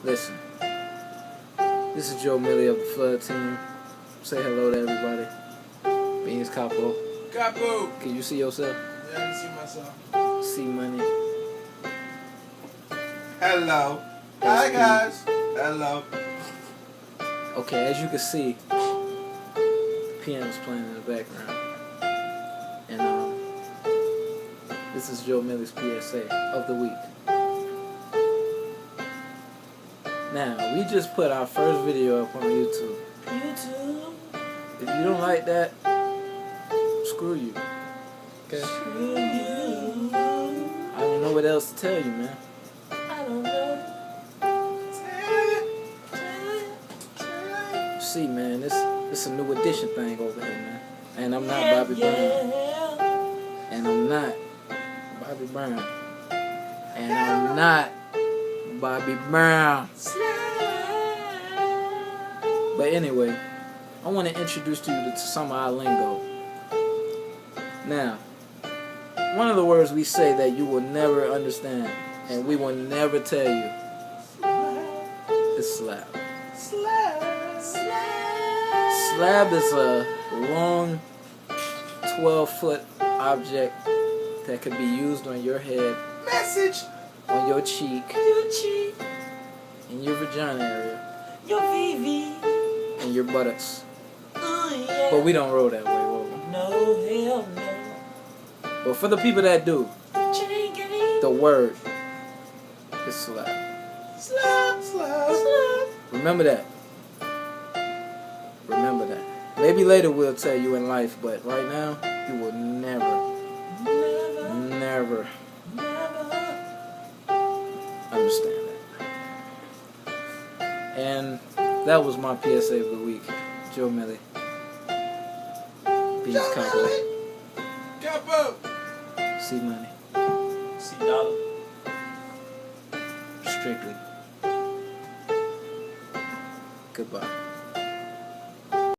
Listen, this is Joe Millie of the FLoodTeam. Say hello to everybody. Beanz Copo. Copo. Can you see yourself? Yeah, I can see myself. See money. Hello. Hi guys. Hello. Okay, as you can see, the piano's playing in the background. And this is Joe Millie's PSA of the week. Now, we just put our first video up on YouTube. If you don't like that, screw you. Okay? Screw you. I don't know what else to tell you, man. I don't know. See, man, this a new edition thing over here, man. And I'm not Bobby Brown. And I'm not Bobby Brown. And I'm not Bobby Brown. But anyway, I want to introduce to you to some of our lingo. Now, one of the words we say that you will never understand and we will never tell you is slab. Slab is a long 12-foot object that could be used on your head, on your cheek, in your vagina area, your VV, and your buttocks. yeah. But we don't roll that way, will we? No, hell no. But for the people that do, the word is slab. Slab. Remember that. Remember that. Maybe later we'll tell you in life, but right now, you will never understand that. And that was my PSA of the week. Joe Millie. Beanz Copo. Copo. See money. See dollar. Strickly. Goodbye.